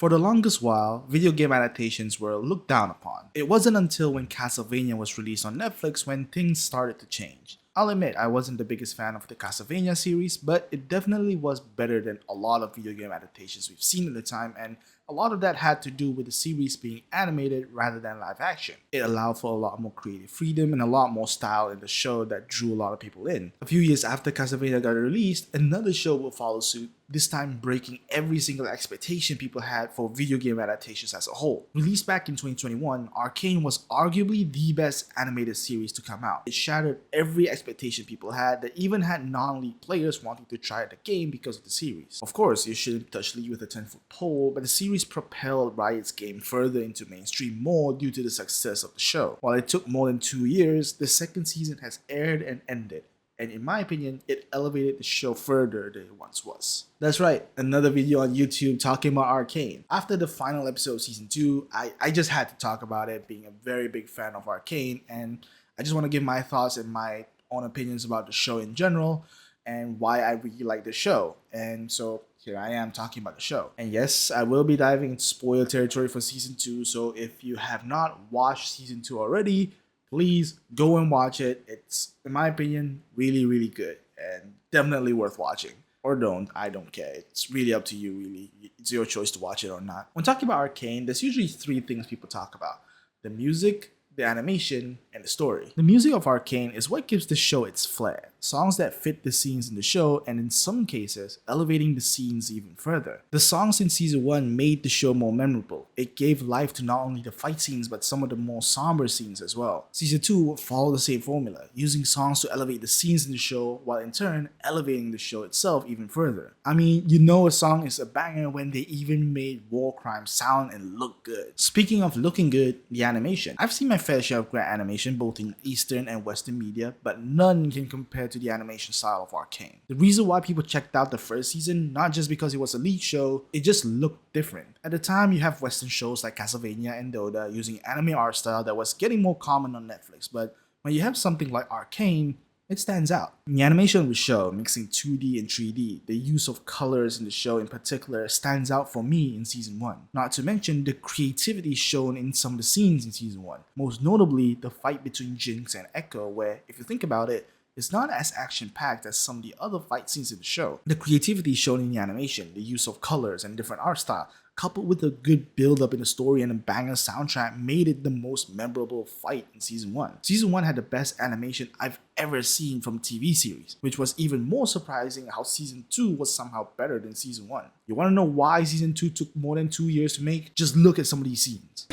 For the longest while, video game adaptations were looked down upon. It wasn't until when Castlevania was released on Netflix when things started to change. I'll admit I wasn't the biggest fan of the Castlevania series, but it definitely was better than a lot of video game adaptations we've seen at the time, and a lot of that had to do with the series being animated rather than live action. It allowed for a lot more creative freedom and a lot more style in the show that drew a lot of people in. A few years after Castlevania got released, another show will follow suit, this time breaking every single expectation people had for video game adaptations as a whole. Released back in 2021, Arcane was arguably the best animated series to come out. It shattered every expectation people had that even had non-league players wanting to try the game because of the series. Of course, you shouldn't touch League with a 10-foot pole, but the series propelled Riot's game further into mainstream more due to the success of the show. While it took more than 2 years, the second season has aired and ended, and in my opinion, it elevated the show further than it once was. That's right, another video on YouTube talking about Arcane. After the final episode of Season 2, I just had to talk about it, being a very big fan of Arcane, and I just want to give my thoughts and my own opinions about the show in general, and why I really like the show. And so here I am talking about the show. And yes, I will be diving into spoiler territory for Season 2, so if you have not watched Season 2 already, please go and watch it. It's, in my opinion, really, really good and definitely worth watching. Or don't, I don't care. It's really up to you, really. It's your choice to watch it or not. When talking about Arcane, there's usually 3 things people talk about: the music, the animation, and the story. The music of Arcane is what gives the show its flair. Songs that fit the scenes in the show, and in some cases, elevating the scenes even further. The songs in Season 1 made the show more memorable. It gave life to not only the fight scenes, but some of the more somber scenes as well. Season 2 would follow the same formula, using songs to elevate the scenes in the show, while in turn, elevating the show itself even further. I mean, you know a song is a banger when they even made war crimes sound and look good. Speaking of looking good, the animation. I've seen my fair share of great animation both in Eastern and Western media, but none can compare to the animation style of Arcane. The reason why people checked out the first season, not just because it was a lead show, it just looked different. At the time, you have Western shows like Castlevania and Dota using anime art style that was getting more common on Netflix, but when you have something like Arcane, it stands out. The animation of the show, mixing 2D and 3D, the use of colors in the show in particular stands out for me in Season 1. Not to mention the creativity shown in some of the scenes in Season 1. Most notably, the fight between Jinx and Echo, where, if you think about it, it's not as action-packed as some of the other fight scenes in the show. The creativity shown in the animation, the use of colors and different art style, coupled with a good build-up in the story and a banger soundtrack, made it the most memorable fight in Season 1. Season 1 had the best animation I've ever seen from a TV series, which was even more surprising how Season 2 was somehow better than Season 1. You wanna know why Season 2 took more than 2 years to make? Just look at some of these scenes.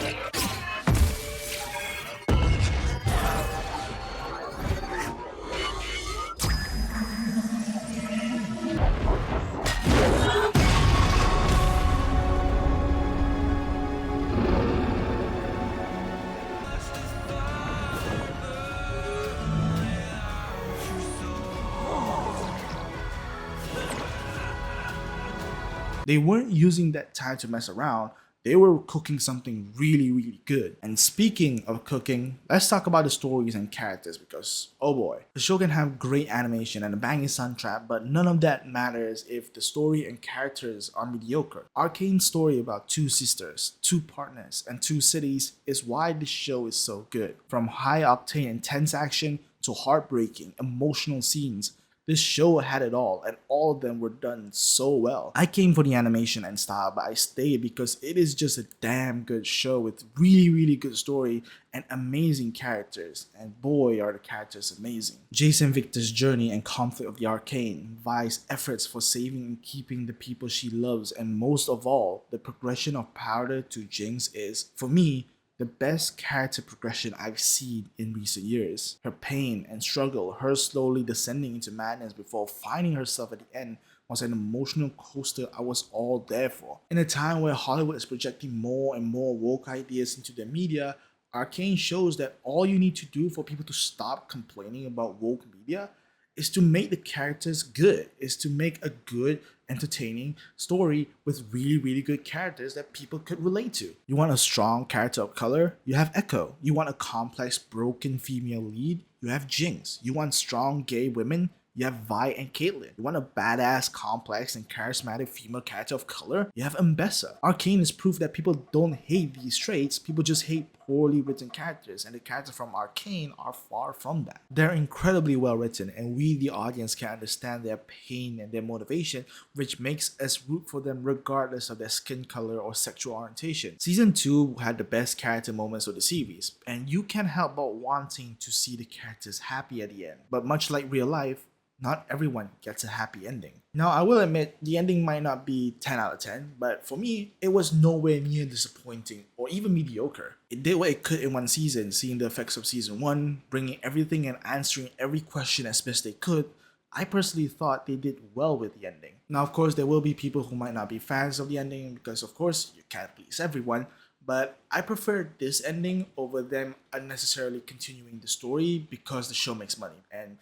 They weren't using that time to mess around, they were cooking something really, really good. And speaking of cooking, let's talk about the stories and characters because, oh boy, the show can have great animation and a banging soundtrack, but none of that matters if the story and characters are mediocre. Arcane's story about 2 sisters, 2 partners, and 2 cities is why this show is so good. From high-octane intense action to heartbreaking, emotional scenes, this show had it all, and all of them were done so well. I came for the animation and style, but I stayed because it is just a damn good show with really, really good story and amazing characters. And boy, are the characters amazing. Jason Victor's journey and conflict of the Arcane, Vi's efforts for saving and keeping the people she loves, and most of all, the progression of Powder to Jinx is, for me, the best character progression I've seen in recent years. Her pain and struggle, her slowly descending into madness before finding herself at the end, was an emotional coaster I was all there for. In a time where Hollywood is projecting more and more woke ideas into the media, Arcane shows that all you need to do for people to stop complaining about woke media is to make the characters good, is to make a good, entertaining story with really, really good characters that people could relate to. You want a strong character of color? You have Echo. You want a complex, broken female lead? You have Jinx. You want strong gay women? You have Vi and Caitlyn. You want a badass, complex, and charismatic female character of color? You have Mbessa. Arcane is proof that people don't hate these traits, people just hate poorly written characters, and the characters from Arcane are far from that. They're incredibly well written, and we, the audience, can understand their pain and their motivation, which makes us root for them regardless of their skin color or sexual orientation. Season 2 had the best character moments of the series, and you can't help but wanting to see the characters happy at the end. But much like real life, not everyone gets a happy ending. Now, I will admit, the ending might not be 10 out of 10, but for me, it was nowhere near disappointing or even mediocre. It did what it could in one season, seeing the effects of season 1, bringing everything and answering every question as best they could. I personally thought they did well with the ending. Now, of course, there will be people who might not be fans of the ending because, of course, you can't please everyone, but I prefer this ending over them unnecessarily continuing the story because the show makes money, and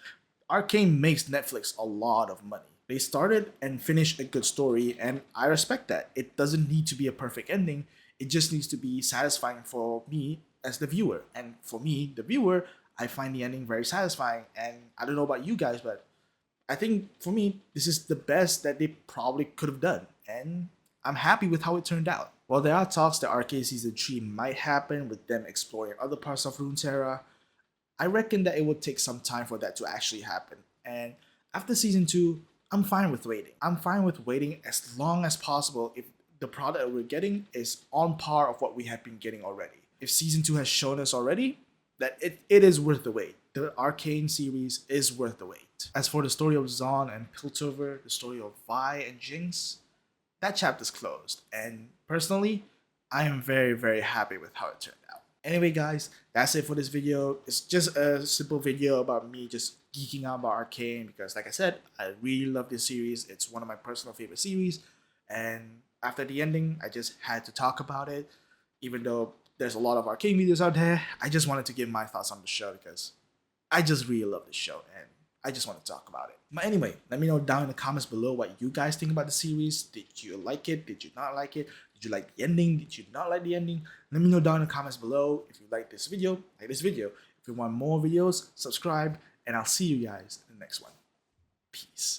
Arcane makes Netflix a lot of money. They started and finished a good story, and I respect that. It doesn't need to be a perfect ending, it just needs to be satisfying for me as the viewer. And for me, the viewer, I find the ending very satisfying. And I don't know about you guys, but I think for me, this is the best that they probably could have done. And I'm happy with how it turned out. While there are talks that Arcane Season 3 might happen with them exploring other parts of Runeterra, I reckon that it would take some time for that to actually happen. And after season 2, I'm fine with waiting. I'm fine with waiting as long as possible if the product that we're getting is on par of what we have been getting already. If season 2 has shown us already that it is worth the wait. The Arcane series is worth the wait. As for the story of Zon and Piltover, the story of Vi and Jinx, that chapter's closed. And personally, I am very, very happy with how it turned out. Anyway guys, that's it for this video. It's just a simple video about me just geeking out about Arcane because like I said, I really love this series. It's one of my personal favorite series, and after the ending, I just had to talk about it. Even though there's a lot of Arcane videos out there, I just wanted to give my thoughts on the show because I just really love this show and I just want to talk about it. But anyway, let me know down in the comments below what you guys think about the series. Did you like it? Did you not like it? Did you like the ending? Did you not like the ending? Let me know down in the comments below. If you like this video, like this video. If you want more videos, subscribe, and I'll see you guys in the next one. Peace.